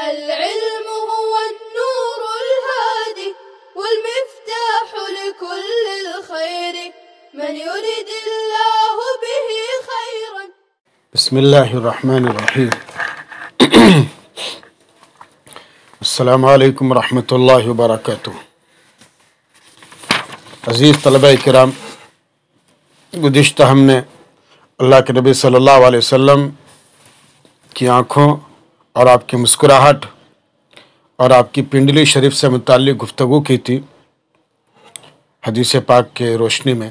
العلم هو النور الهادي والمفتاح لكل الخير من يريد الله به خيرا. بسم الله الرحمن الرحیم. السلام علیکم ورحمۃ اللہ وبرکاتہ. عزیز طلبہ کرام، گزشتہ ہم نے اللہ کے نبی صلی اللہ علیہ وسلم کی آنکھوں اور آپ کی مسکراہٹ اور آپ کی پنڈلی شریف سے متعلق گفتگو کی تھی حدیث پاک کے روشنی میں،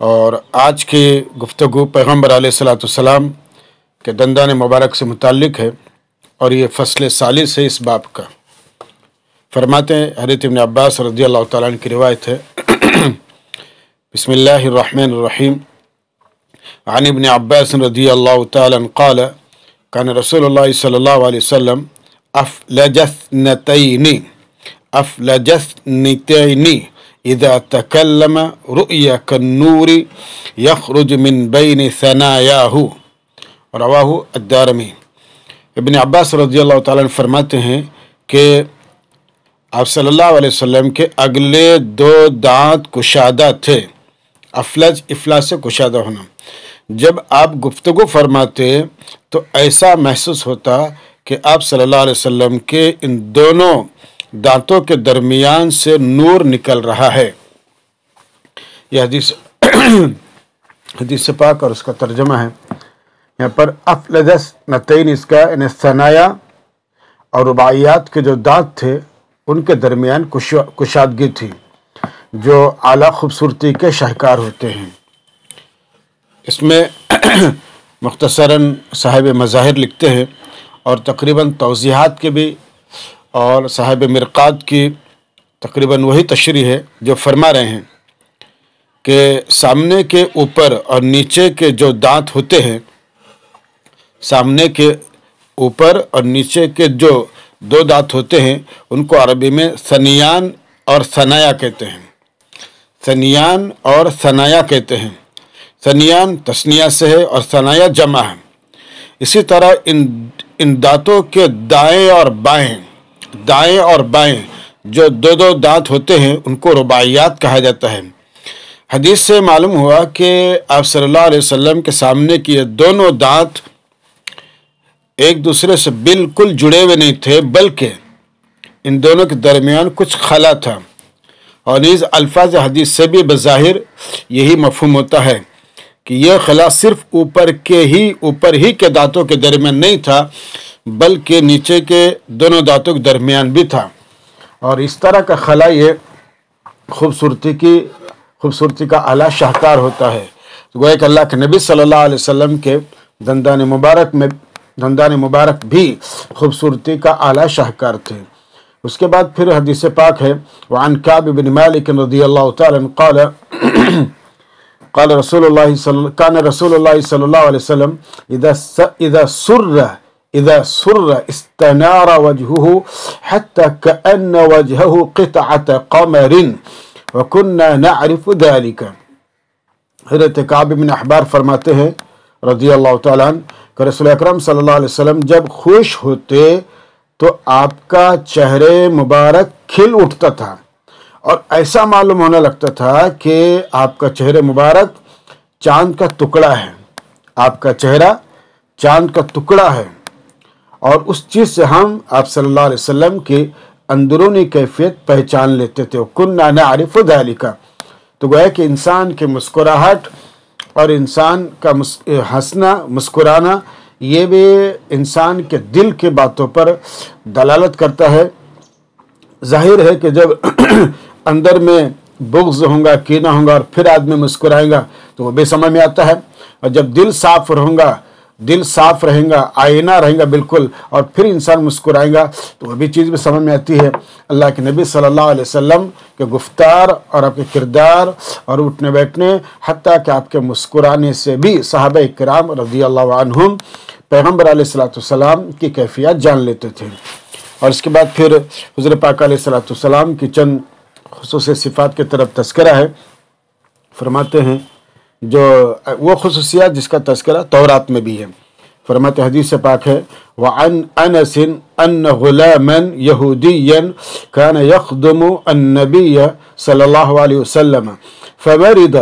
اور آج کی گفتگو پیغمبر علیہ الصلوۃ والسلام کے دندان مبارک سے متعلق ہے، اور یہ فصل ثالث ہے اس باب کا. فرماتے ہیں حضرت ابن عباس رضی اللہ تعالیٰ عنہ کی روایت ہے، بسم اللہ الرحمن الرحیم. عن ابن عباس رضی اللہ تعالیٰ عنہ قال كان رسول اللہ صلی اللہ علیہ وسلم افلج اثنتين اذا تكلم رؤيا كالنور يخرج من بين ثناياه، رواہ الدارمی. ابن عباس رضی اللہ تعالیٰ عنہ فرماتے ہیں کہ آپ صلی اللہ علیہ وسلم کے اگلے دو دانت کشادہ تھے. افلج افلاس سے کشادہ ہونا. جب آپ گفتگو فرماتے تو ایسا محسوس ہوتا کہ آپ صلی اللہ علیہ وسلم کے ان دونوں دانتوں کے درمیان سے نور نکل رہا ہے. یہ حدیث پاک اور اس کا ترجمہ ہے. یہاں پر افلجس نتین، اس کا یعنی ثنایا اور رباعیات کے جو دانت تھے ان کے درمیان کشادگی تھی جو اعلیٰ خوبصورتی کے شاہکار ہوتے ہیں. اس میں مختصراً صاحب مظاہر لکھتے ہیں اور تقریباً توضیحات کے بھی، اور صاحب مرقات کی تقریباً وہی تشریح ہے جو فرما رہے ہیں کہ سامنے کے اوپر اور نیچے کے جو دانت ہوتے ہیں، سامنے کے اوپر اور نیچے کے جو دو دانت ہوتے ہیں ان کو عربی میں ثنیان اور ثنایا کہتے ہیں. ثنیان اور ثنایا کہتے ہیں. ثنیان تثنیہ سے ہے اور ثنایا جمع ہے. اسی طرح ان دانتوں کے دائیں اور بائیں جو دو دانت ہوتے ہیں ان کو رباعیات کہا جاتا ہے. حدیث سے معلوم ہوا کہ آپ صلی اللہ علیہ وسلم کے سامنے کے دونوں دانت ایک دوسرے سے بالکل جڑے ہوئے نہیں تھے، بلکہ ان دونوں کے درمیان کچھ خلا تھا. اور نیز الفاظ حدیث سے بھی بظاہر یہی مفہوم ہوتا ہے کہ یہ خلا صرف اوپر ہی کے دانتوں کے درمیان نہیں تھا، بلکہ نیچے کے دونوں دانتوں کے درمیان بھی تھا. اور اس طرح کا خلا یہ خوبصورتی کا اعلیٰ شاہکار ہوتا ہے. گویا کہ اللہ کے نبی صلی اللہ علیہ وسلم کے دندان مبارک بھی خوبصورتی کا اعلیٰ شاہکار تھے. اس کے بعد پھر حدیث پاک ہے، وعن کعب بن مالک رضی اللہ تعالی عنہ قال كان رسول الله صلی اللہ علیہ وسلم اذا سر استنار وجهه حتى كأن وجهه قطعة قمر وكنا نعرف ذلك. حضرت کعب بن احبار فرماتے ہیں رضی اللہ تعالیٰ عنہ کہ رسول اکرم صلی اللہ علیہ وسلم جب خوش ہوتے تو آپ کا چہرے مبارک کھل اٹھتا تھا، اور ایسا معلوم ہونے لگتا تھا کہ آپ کا چہرہ مبارک چاند کا ٹکڑا ہے. آپ کا چہرہ چاند کا ٹکڑا ہے، اور اس چیز سے ہم آپ صلی اللہ علیہ وسلم کی اندرونی کیفیت پہچان لیتے تھے. كنا نعرف ذلك. تو گویا کہ انسان کی مسکراہٹ اور انسان کا ہنسنا مسکرانا یہ بھی انسان کے دل کی باتوں پر دلالت کرتا ہے. ظاہر ہے کہ جب اندر میں بغض ہوگا، کینہ ہوگا، اور پھر آدمی مسکرائے گا تو وہ بھی سمجھ میں آتا ہے. اور جب دل صاف رہے گا، آئینہ رہے گا بالکل، اور پھر انسان مسکرائے گا تو وہ بھی چیز بھی سمجھ میں آتی ہے. اللہ کے نبی صلی اللہ علیہ وسلم کے گفتار اور آپ کے کردار اور اٹھنے بیٹھنے، حتیٰ کہ آپ کے مسکرانے سے بھی صحابہ کرام رضی اللہ عنہم پیغمبر علیہ الصلوۃ والسلام کی کیفیت جان لیتے تھے. اور اس کے بعد پھر حضور پاک علیہ الصلوۃ والسلام کی چند خصوصی صفات کی طرف تذکرہ ہے. فرماتے ہیں جو وہ خصوصیات جس کا تذکرہ تورات میں بھی ہے. فرماتے حدیث پاک ہے وعن انس ان غلاما یہودیا كان يخدم النبي صلی اللہ علیہ وسلم فمرض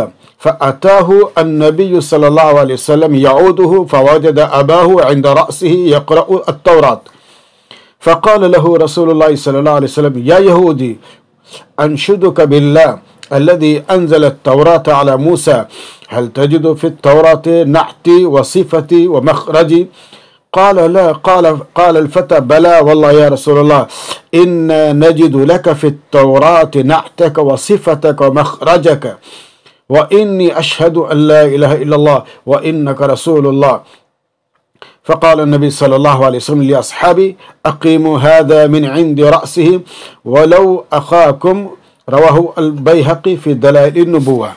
فأتاه النبي صلى الله عليه وسلم يعوده فوجد أباه عند رأسه يقرأ التوراة فقال له رسول الله صلى الله عليه وسلم يا يهودي أنشدك بالله الذي أنزل التوراة على موسى هل تجد في التوراة نعتي وصفتي ومخرجي قال لا قال الفتى بلى والله يا رسول الله إنا نجد لك في التوراة نعتك وصفتك ومخرجك وإني أشهد أن لا إله إلا الله وإنك رسول الله فقال النبي صلى الله عليه وسلم لأصحابي أقيموا هذا من عند رأسه ولو أخاكم رواه البيهقي في دلائل النبوة.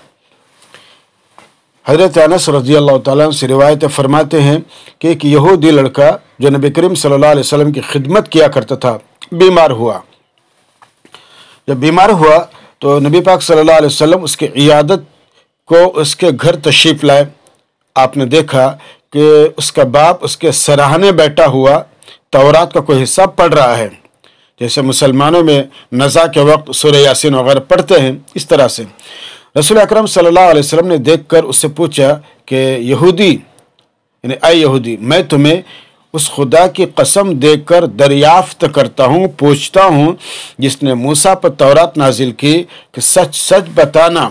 حضرت انس رضی اللہ تعالیٰ عنہ سے روایت فرماتے ہیں کہ ایک یہودی لڑکا جو نبی کریم صلی اللہ علیہ وسلم کی خدمت کیا کرتا تھا بیمار ہوا. جب بیمار ہوا تو نبی پاک صلی اللہ علیہ وسلم اس کی عیادت کو اس کے گھر تشریف لائے. آپ نے دیکھا کہ اس کا باپ اس کے سراہنے بیٹھا ہوا تورات کا کوئی حصہ پڑھ رہا ہے، جیسے مسلمانوں میں نزا کے وقت سورہ یاسین وغیرہ پڑھتے ہیں اس طرح سے. رسول اکرم صلی اللہ علیہ وسلم نے دیکھ کر اس سے پوچھا کہ یہودی یعنی اے یہودی، میں تمہیں اس خدا کی قسم دے کر دریافت کرتا ہوں، پوچھتا ہوں جس نے موسیٰ پر تورات نازل کی کہ سچ سچ بتانا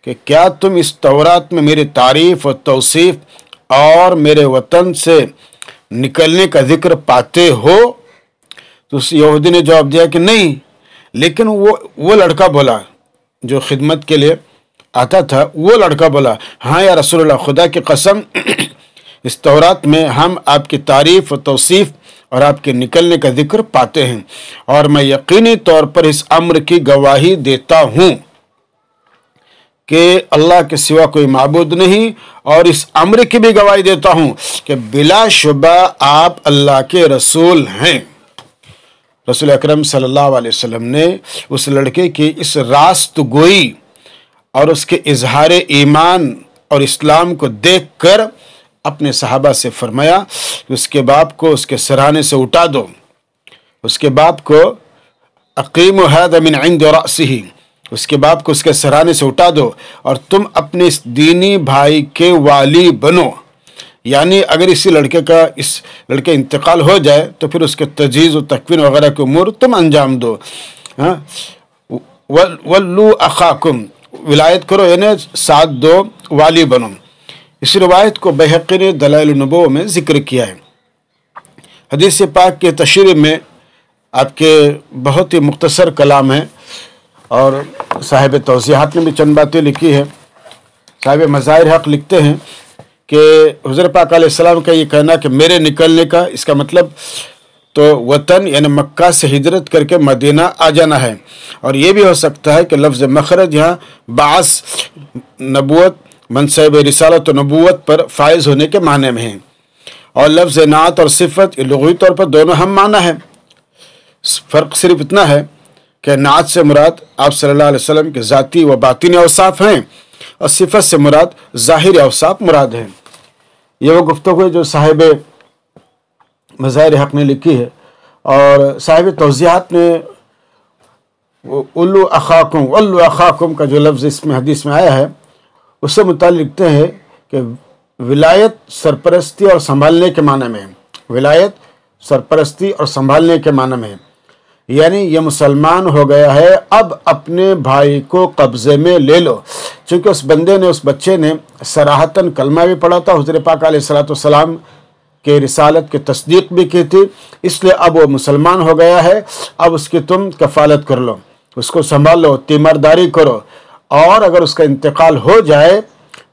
کہ کیا تم اس تورات میں میری تعریف اور توصیف اور میرے وطن سے نکلنے کا ذکر پاتے ہو؟ تو اس یہودی نے جواب دیا کہ نہیں، لیکن وہ لڑکا بولا جو خدمت کے لیے آتا تھا، وہ لڑکا بولا ہاں یا رسول اللہ، خدا کی قسم اس تورات میں ہم آپ کی تعریف و توصیف اور آپ کے نکلنے کا ذکر پاتے ہیں، اور میں یقینی طور پر اس امر کی گواہی دیتا ہوں کہ اللہ کے سوا کوئی معبود نہیں، اور اس امر کی بھی گواہی دیتا ہوں کہ بلا شبہ آپ اللہ کے رسول ہیں. رسول اکرم صلی اللہ علیہ وسلم نے اس لڑکے کی اس راست گوئی اور اس کے اظہار ایمان اور اسلام کو دیکھ کر اپنے صحابہ سے فرمایا کہ اس کے باپ کو اس کے سرانے سے اٹھا دو، اس کے باپ کو اقیموا ھذا من عند رأسہ، اس کے باپ کو اس کے سرانے سے اٹھا دو اور تم اپنے اس دینی بھائی کے والی بنو. یعنی اگر اس لڑکے انتقال ہو جائے تو پھر اس کے تجہیز و تکفین وغیرہ کے امور تم انجام دو. ولو اخاکم، ولایت کرو یعنی ساتھ دو، والی بنو. اس روایت کو بیہقی نے دلائل النبوہ میں ذکر کیا ہے. حدیث پاک کے تشریح میں آپ کے بہت ہی مختصر کلام ہے، اور صاحب توضیحات نے بھی چند باتیں لکھی ہے. صاحب مظاہر حق لکھتے ہیں کہ حضرت پاک علیہ السلام کا یہ کہنا کہ میرے نکلنے کا، اس کا مطلب تو وطن یعنی مکہ سے ہجرت کر کے مدینہ آ جانا ہے، اور یہ بھی ہو سکتا ہے کہ لفظ مخرج یہاں بعث، نبوت، منصب رسالت و نبوت پر فائز ہونے کے معنی میں ہیں، اور لفظ نعت اور صفت لغوی طور پر دونوں ہم معنی ہے. فرق صرف اتنا ہے کہ نعت سے مراد آپ صلی اللہ علیہ وسلم کے ذاتی و باطنی اوصاف ہیں، اور صفت سے مراد ظاہری اوصاف مراد ہیں. یہ وہ گفتگو ہے جو صاحب مظاہر حق نے لکھی ہے، اور صاحب توضیحات نے الو اخاکم کا جو لفظ اس میں حدیث میں آیا ہے اس سے متعلق لکھتے ہیں کہ ولایت سرپرستی اور سنبھالنے کے معنی میں ہے. ولایت سرپرستی اور سنبھالنے کے معنی میں ہے، یعنی یہ مسلمان ہو گیا ہے، اب اپنے بھائی کو قبضے میں لے لو. چونکہ اس بندے نے، اس بچے نے صراحتاً کلمہ بھی پڑھا تھا، حضرت پاک علیہ السلام کے رسالت کی تصدیق بھی کی تھی، اس لیے اب وہ مسلمان ہو گیا ہے. اب اس کی تم کفالت کر لو، اس کو سنبھال لو، تیمارداری کرو، اور اگر اس کا انتقال ہو جائے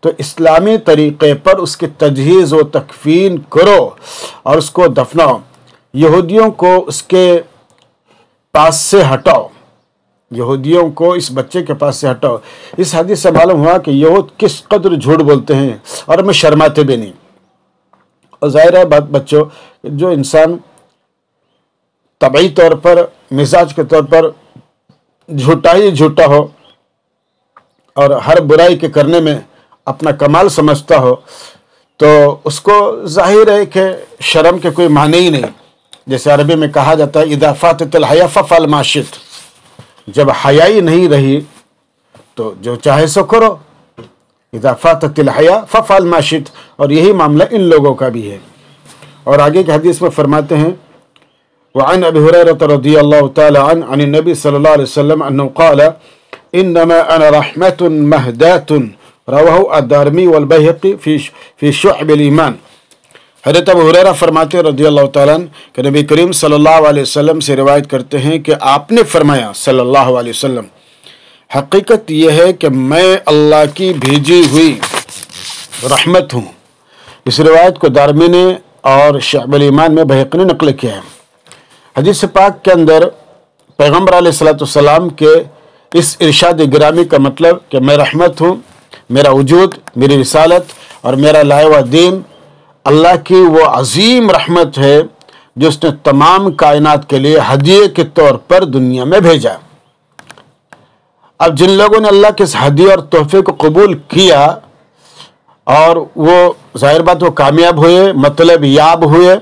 تو اسلامی طریقے پر اس کی تجہیز و تکفین کرو اور اس کو دفناؤ. یہودیوں کو اس کے پاس سے ہٹاؤ، یہودیوں کو اس بچے کے پاس سے ہٹاؤ. اس حدیث سے معلوم ہوا کہ یہود کس قدر جھوٹ بولتے ہیں اور ہمیں شرماتے بھی نہیں. اور ظاہر ہے بات بچوں، جو انسان طبعی طور پر، مزاج کے طور پر جھوٹا ہی جھوٹا ہو اور ہر برائی کے کرنے میں اپنا کمال سمجھتا ہو، تو اس کو ظاہر ہے کہ شرم کے کوئی معنی ہی نہیں. جیسے عربی میں کہا جاتا ہے اذا فاتت الحیا ففعل ما شئت، جب حیائی نہیں رہی تو جو چاہے سو کرو. اذا فاتت الحیا ففعل ما شئت، اور یہی معاملہ ان لوگوں کا بھی ہے. اور آگے کی حدیث میں فرماتے ہیں وعن ابی ہریرہ رضی اللہ تعالی عنہ عن النبی صلی اللہ علیہ وسلم انه قال انما انا رحمت مہدات رواہ الدارمی والبیہقی فی شعب الایمان. حضرت ابو ہریرہ فرماتے ہیں رضی اللہ تعالیٰ عنہ کہ نبی کریم صلی اللہ علیہ وسلم سے روایت کرتے ہیں کہ آپ نے فرمایا صلی اللہ علیہ وسلم، حقیقت یہ ہے کہ میں اللہ کی بھیجی ہوئی رحمت ہوں. اس روایت کو دارمی نے اور شعب الایمان میں بیہقی نے نقل کیا ہے. حدیث پاک کے اندر پیغمبر علیہ الصلوۃ والسلام کے اس ارشاد گرامی کا مطلب کہ میں رحمت ہوں، میرا وجود، میری رسالت اور میرا لائے ہوا دین اللہ کی وہ عظیم رحمت ہے جو اس نے تمام کائنات کے لیے ہدیے کے طور پر دنیا میں بھیجا. اب جن لوگوں نے اللہ کے اس ہدیے اور تحفے کو قبول کیا اور وہ ظاہر بات وہ کامیاب ہوئے، مطلب یاب ہوئے،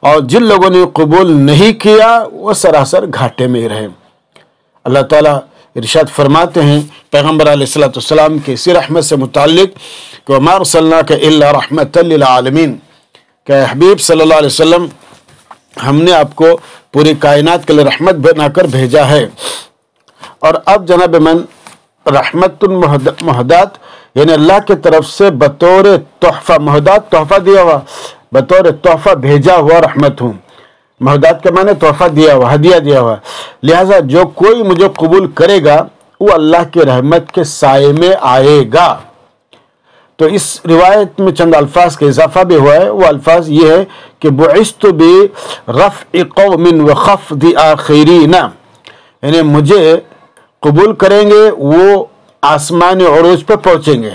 اور جن لوگوں نے قبول نہیں کیا وہ سراسر گھاٹے میں ہی رہے. اللہ تعالیٰ ارشاد فرماتے ہیں پیغمبر علیہ الصلوۃ والسلام کے اسی رحمت سے متعلق کہ وما ارسلناک الا رحمۃ للعالمین، کہ حبیب صلی اللہ علیہ وسلم ہم نے آپ کو پوری کائنات کے لیے رحمت بنا کر بھیجا ہے. اور اب جناب من رحمت مہدات یعنی اللہ کی طرف سے بطور تحفہ، مہدات تحفہ دیا ہوا، بطور تحفہ بھیجا ہوا رحمت ہوں. مہدات کے معنی تحفہ دیا ہوا، ہدیہ دیا ہوا. لہٰذا جو کوئی مجھے قبول کرے گا وہ اللہ کی رحمت کے سائے میں آئے گا. تو اس روایت میں چند الفاظ کا اضافہ بھی ہوا ہے. وہ الفاظ یہ ہے کہ بعثت برفع قوم وخفض آخرین، یعنی مجھے قبول کریں گے وہ آسمان عروج پر پہنچیں گے.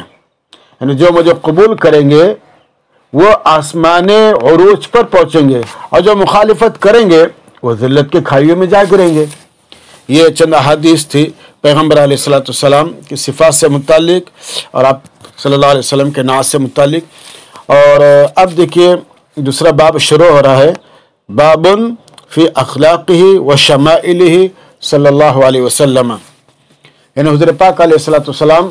یعنی جو مجھے قبول کریں گے وہ آسمان عروج پر پہنچیں گے، اور جو مخالفت کریں گے وہ ذلت کے کھائیوں میں جا گریں گے. یہ چند احادیث تھی پیغمبر علیہ الصلوۃ والسلام کی صفات سے متعلق اور آپ صلی اللہ علیہ وسلم کے نعت سے متعلق. اور اب دیکھیے دوسرا باب شروع ہو رہا ہے، باب فی اخلاقہ و شمائلہ صلی اللہ علیہ وسلم. یعنی حضور پاک علیہ الصلوۃ والسلام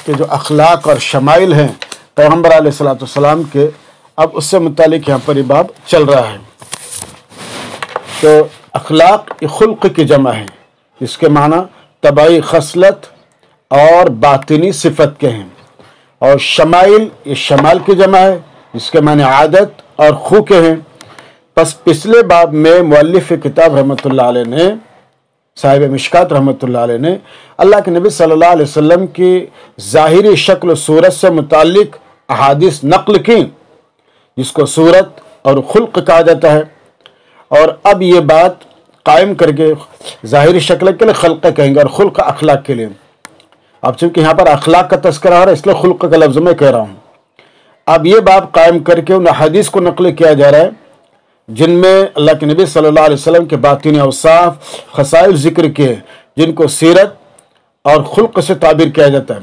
کے جو اخلاق اور شمائل ہیں پیغمبر علیہ الصلوۃ والسلام کے، اب اس سے متعلق یہاں پر یہ باب چل رہا ہے. تو اخلاق خلق کی جمع ہے، اس کے معنی طبعی خصلت اور باطنی صفت کے ہیں. اور شمائل یہ شمال کی جمع ہے، جس کے معنی عادت اور خو کے ہیں. پس پچھلے باب میں مؤلف کتاب رحمۃ اللہ علیہ نے، صاحب مشکات رحمۃ اللہ علیہ نے اللہ کے نبی صلی اللہ علیہ وسلم کی ظاہری شکل و صورت سے متعلق احادیث نقل کی، جس کو صورت اور خلق کہا جاتا ہے. اور اب یہ بات قائم کر کے ظاہری شکل کے لیے خلق کہیں گے اور خلق اخلاق کے لیے. اب چونکہ یہاں پر اخلاق کا تذکرہ ہو رہا ہے اس لیے خلق کا لفظ میں کہہ رہا ہوں. اب یہ باب قائم کر کے ان احادیث کو نقل کیا جا رہا ہے جن میں اللہ کے نبی صلی اللہ علیہ وسلم کے باطنی اوصاف، خصائل ذکر کیے، جن کو سیرت اور خلق سے تعبیر کیا جاتا ہے.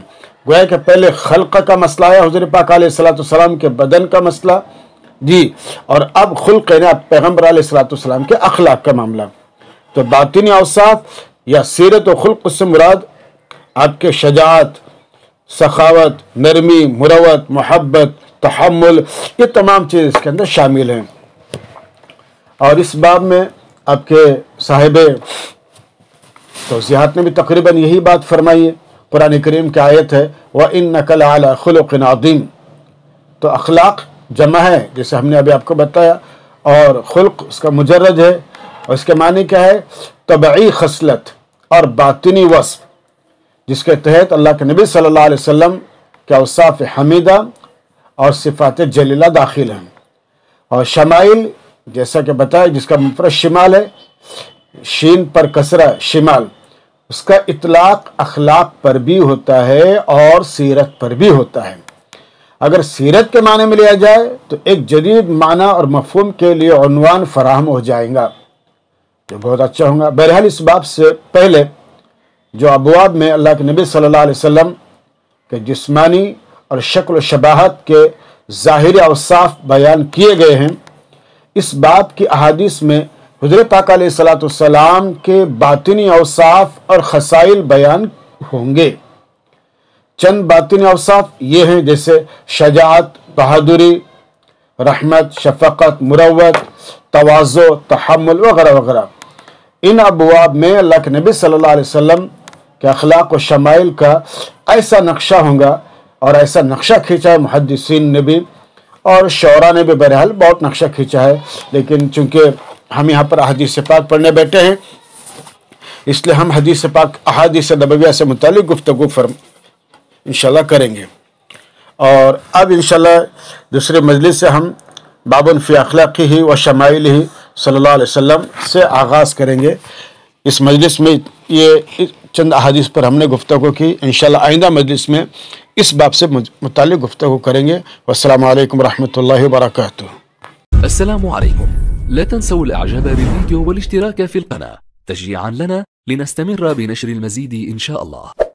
گویا کہ پہلے خلق کا مسئلہ ہے حضور پاک علیہ الصلوۃ والسلام کے بدن کا مسئلہ جی، اور اب خلق یعنی پیغمبر علیہ الصلوۃ والسلام کے اخلاق کا معاملہ. تو باطنی اوصاف یا سیرت و خلق سے مراد آپ کے شجاعت، سخاوت، نرمی، مروت، محبت، تحمل، یہ تمام چیز اس کے اندر شامل ہیں. اور اس باب میں آپ کے صاحب توضیحات نے بھی تقریباً یہی بات فرمائی ہے. قرآن کریم کی آیت ہے وَإِنَّكَ لَعَلَىٰ خُلُقٍ عَظِيمٍ. تو اخلاق جمع ہے جیسے ہم نے ابھی آپ کو بتایا، اور خلق اس کا مجرد ہے، اور اس کے معنی کیا ہے؟ طبعی خصلت اور باطنی وصف، جس کے تحت اللہ کے نبی صلی اللہ علیہ وسلم کے اوصاف حمیدہ اور صفات جلیلہ داخل ہیں. اور شمائل جیسا کہ بتایا جس کا مفرد شمال ہے، شین پر کسرہ شمال، اس کا اطلاق اخلاق پر بھی ہوتا ہے اور سیرت پر بھی ہوتا ہے. اگر سیرت کے معنی میں لیا جائے تو ایک جدید معنی اور مفہوم کے لیے عنوان فراہم ہو جائے گا جو بہت اچھا ہوگا. بہرحال اس باب سے پہلے جو ابواب میں اللہ کے نبی صلی اللہ علیہ وسلم کے جسمانی اور شکل و شباہت کے ظاہری اوصاف بیان کیے گئے ہیں، اس بات کی احادیث میں حضرت پاک علیہ الصلوۃ والسلام کے باطنی اوصاف اور خصائل بیان ہوں گے۔ چند باطنی اوصاف یہ ہیں جیسے شجاعت، بہادری، رحمت، شفقت، مروت، تواضع، تحمل وغیرہ وغیرہ۔ ان ابواب میں اللہ کے نبی صلی اللہ علیہ وسلم کے اخلاق و شمائل کا ایسا نقشہ ہوگا، اور ایسا نقشہ کھینچا ہے محدثین نے بھی اور شعراء نے بھی، بہرحال بہت نقشہ کھینچا ہے، لیکن چونکہ ہم یہاں پر احادیث پاک پڑھنے بیٹھے ہیں، اس لیے ہم حدیث پاک احادیث نبویہ سے متعلق گفتگو انشاءاللہ کریں گے۔ اور اب انشاءاللہ دوسرے مجلس سے ہم باب فی اخلاقہ و شمائلہ صلی اللہ علیہ وسلم سے آغاز کریں گے۔ اس مجلس میں یہ چند احادیث پر ہم نے گفتگو کی، انشاءاللہ آئندہ مجلس میں اس باب سے متعلق گفتگو کریں گے۔ والسلام علیکم ورحمۃ اللہ وبرکاتہ۔ السلام عليكم. لا تنسوا الاعجاب بالفيديو والاشتراك في القناة تشجيعا لنا لنستمر بنشر المزيد إن شاء الله.